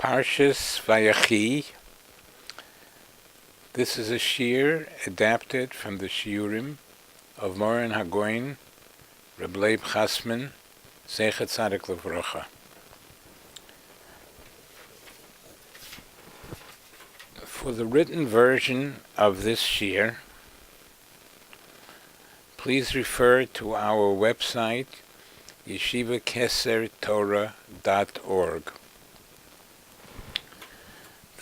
Parshas Vayechi. This is a shiur adapted from the shiurim of Moran Hagoyin, Reb Leib Chasman, Zeichet Tzadik Levrocha. For the written version of this shiur, please refer to our website, yeshivakesertorah.org.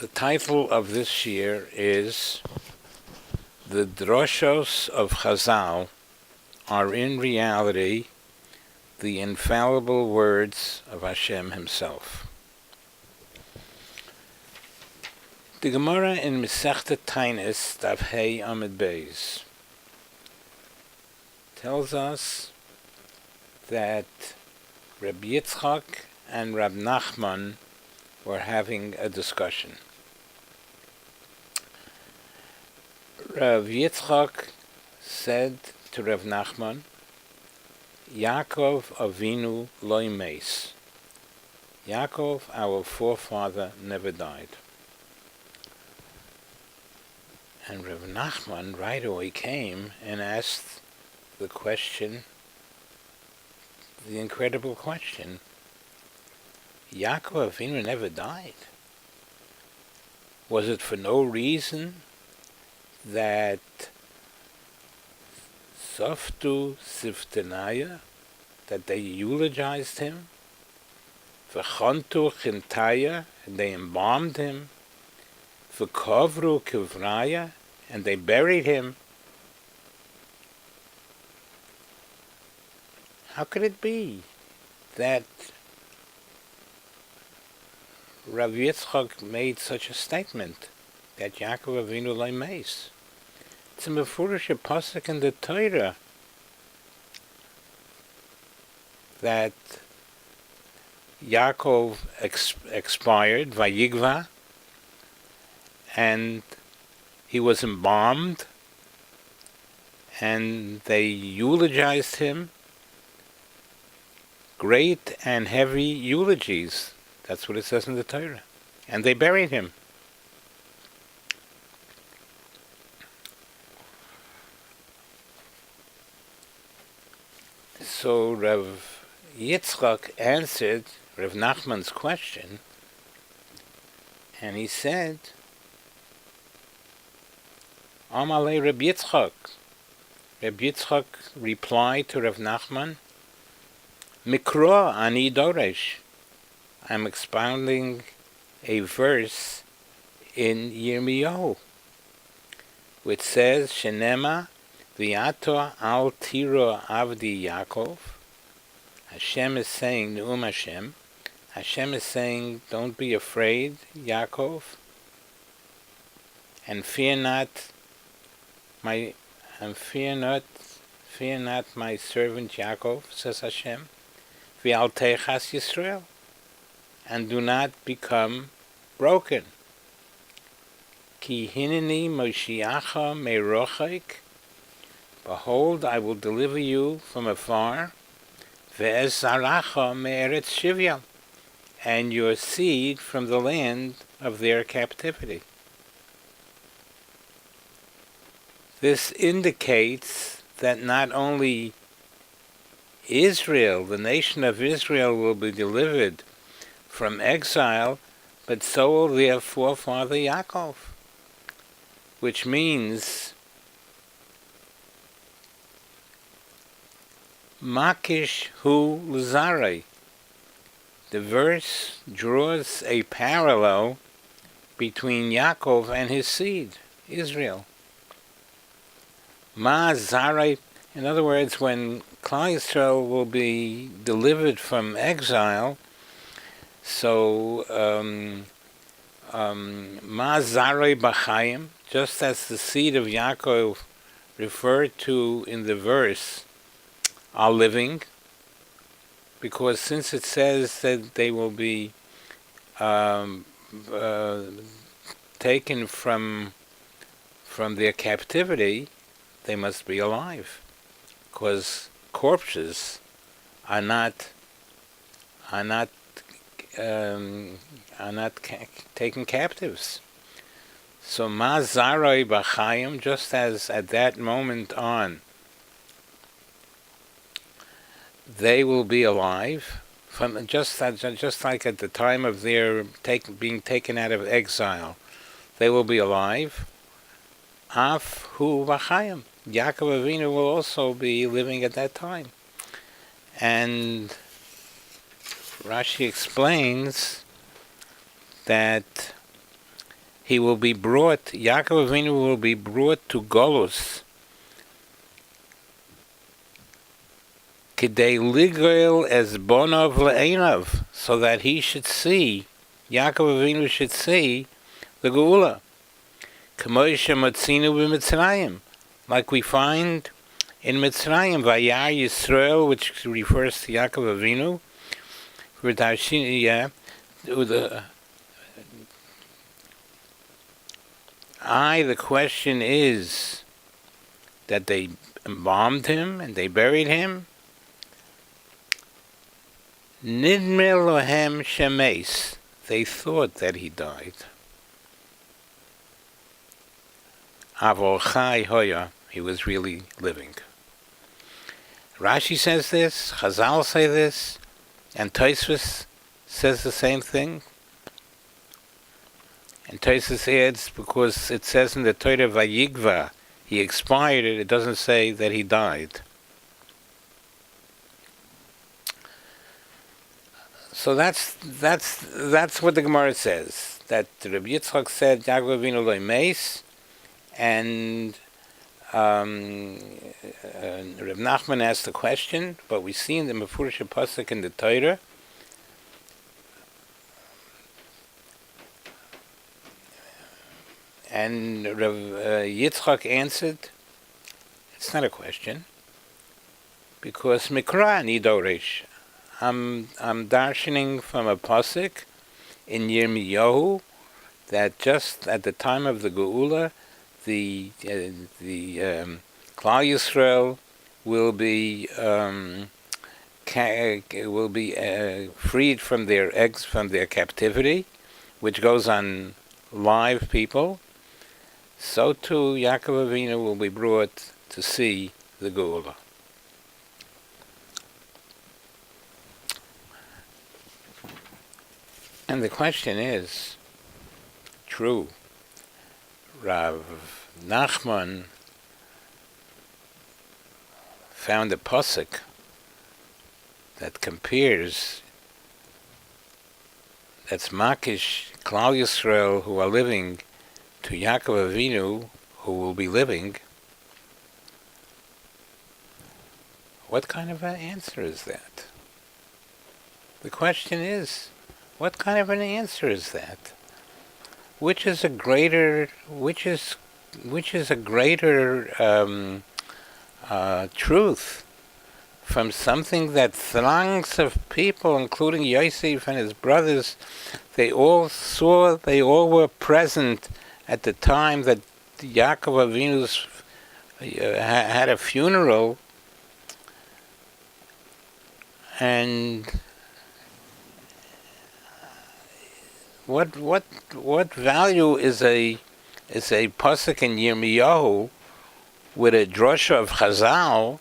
The title of this shiur is "The Droshos of Chazal Are in Reality the Infallible Words of Hashem Himself." The Gemara in Masechta Tainis, Daf Hey Amud Beis, tells us that Reb Yitzchak and Rab Nachman were having a discussion. Rav Yitzchak said to Rav Nachman, Yaakov Avinu lo meis. Yaakov, our forefather, never died. And Rav Nachman right away came and asked the question, the incredible question, Yaakov Avinu never died? Was it for no reason that Softu Siftanaya, that they eulogized him, V'chontu Chintaya, and they embalmed him, V'kovru Kivraya, and they buried him? How could it be that Rav Yitzchak made such a statement, that Yaakov Avinu lo meis? It's a mefurish pasuk in the Torah that Yaakov expired, Vayigva, and he was embalmed, and they eulogized him, great and heavy eulogies. That's what it says in the Torah. And they buried him. So Rav Yitzchak answered Rav Nachman's question, and he said, Amalei Rav Yitzchak. Rav Yitzchak replied to Rav Nachman, Mikra ani doresh. I'm expounding a verse in Yirmiyahu, which says, Shenema v'yato al tiro avdi Yaakov. Hashem is saying, Ne'um Hashem. Hashem is saying, don't be afraid, Yaakov, and fear not my servant Yaakov, says Hashem, v'al techas Yisrael, and do not become broken. Ki hineni moshiacha merochik. Behold, I will deliver you from afar. Ve'ez zaracha me'eretz shivya, and your seed from the land of their captivity. This indicates that not only Israel, the nation of Israel, will be delivered from exile, but so will their forefather Yaakov, which means Makish hu l'zarei. The verse draws a parallel between Yaakov and his seed, Israel. Ma zarei, in other words, when Klal Yisrael will be delivered from exile, so Ma zarei b'chaim, just as the seed of Yaakov referred to in the verse, are living, because since it says that they will be taken from their captivity, they must be alive, because corpses are not are not taken captives. So ma zaroi b'chayim, just as at that moment on, they will be alive, from just like at the time of their being taken out of exile, they will be alive. Af hu b'chayim, Yaakov Avinu will also be living at that time. And Rashi explains that he will be brought, Yaakov Avinu will be brought to Golus, Kidei Ligel es Bonov Le'enav, so that he should see, Yaakov Avinu should see the Geula. K'moishe Matzinu b'Mitzrayim, like we find in Mitzrayim, Vayar Yisrael, which refers to Yaakov Avinu. The question is that they embalmed him and they buried him. Nidme lohem shemes, they thought that he died. Avol chai hoya, he was really living. Rashi says this, Chazal say this, and Tosfos says the same thing. And Tosfos adds, because it says in the Torah Vayigva, he expired it doesn't say that he died. So that's what the Gemara says, that Rabbi Yitzchak said Yaakov Avinu lo meis, and Reb Nachman asked the question, but we see in the Mefurish Pasuk in the Torah, and Rav Yitzchak answered, it's not a question, because Mikra Nidorish, I'm darshaning from a pasuk in Yirmiyahu that just at the time of the Geula, the Klal Yisrael will be freed from their captivity, which goes on live people. So too Yaakov Avinu will be brought to see the Geula. And the question is, true, Rav Nachman found a pasuk that compares, that's Makish, Klal Yisrael, who are living, to Yaakov Avinu, who will be living. What kind of an answer is that? The question is, what kind of an answer is that? Which is a greater truth from something that throngs of people, including Yosef and his brothers, they all were present at the time that Yaakov Avinu's had a funeral, and what value is a pasuk in Yirmiyahu with a drosha of Chazal?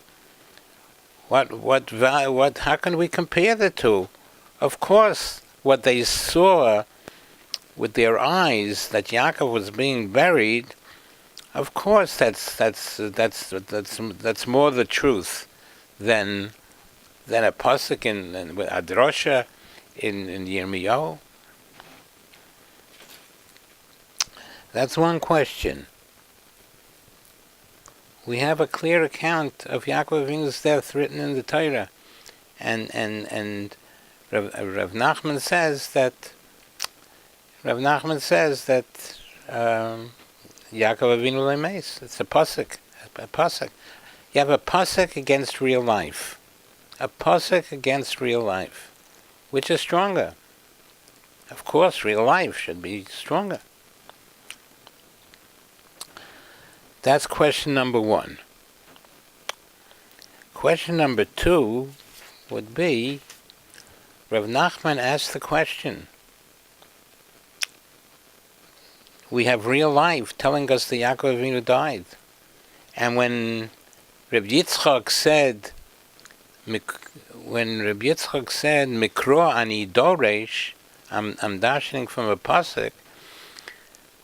How can we compare the two? Of course, what they saw with their eyes, that Yaakov was being buried, of course that's more the truth than a pasuk in a drosha in Yirmiyahu. That's one question. We have a clear account of Yaakov Avinu's death written in the Torah, and Rav Nachman says that Yaakov Avinu lemeis. It's a pasuk. You have a pasuk against real life. A pasuk against real life. Which is stronger? Of course, real life should be stronger. That's question number one. Question number two would be, Rav Nachman asked the question. We have real life telling us that Yaakov Avinu died. And when Reb Yitzchak said, Mikro ani doresh, I'm darshaning from a pasuk,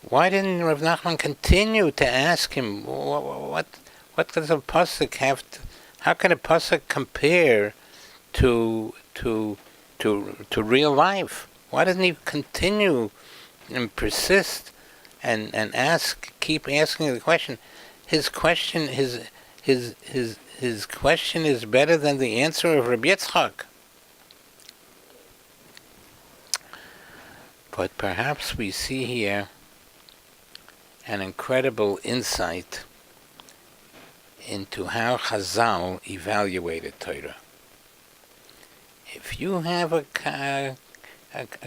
why didn't Rav Nachman continue to ask him, what does a pasuk have to, how can a pasuk compare to real life? Why doesn't he continue and persist and keep asking the question? His question is better than the answer of Rabbi Yitzchak. But perhaps we see here an incredible insight into how Chazal evaluated Torah. If you have a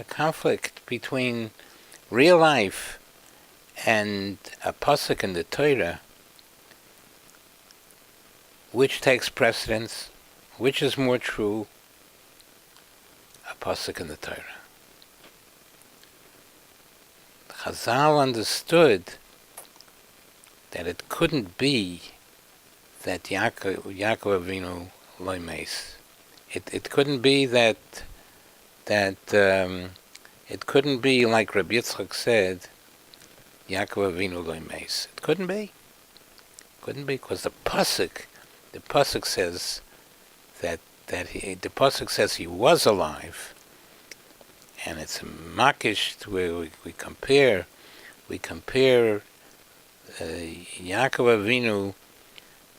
conflict between real life and a pasuk in the Torah, which takes precedence? Which is more true? A pasuk in the Torah. Chazal understood that it couldn't be that Yaakov Avinu lo meis. It couldn't be that it couldn't be like Rabbi Yitzchak said, Yaakov Avinu lo meis. It couldn't be. Couldn't be, because the pasuk says the pasuk says he was alive, and it's a makish where we compare Yaakov Avinu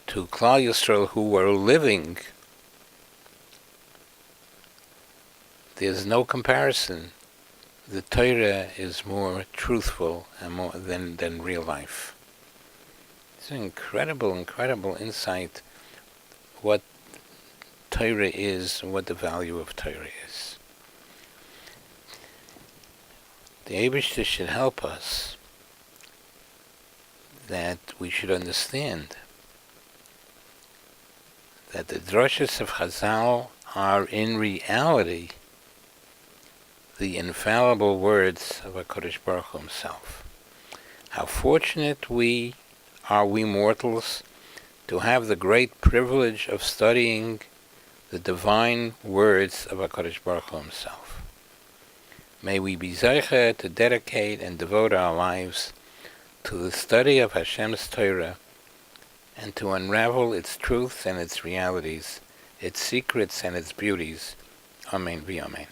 to Klal Yisrael who were living. There's no comparison. The Torah is more truthful and more than real life. It's an incredible insight what Torah is and what the value of Torah is. The Eibishter should help us that we should understand that the droshes of Chazal are in reality the infallible words of HaKadosh Baruch Hu himself. How fortunate we mortals to have the great privilege of studying the divine words of HaKadosh Baruch Hu himself. May we be zeicher to dedicate and devote our lives to the study of Hashem's Torah and to unravel its truths and its realities, its secrets and its beauties. Amen v'amen.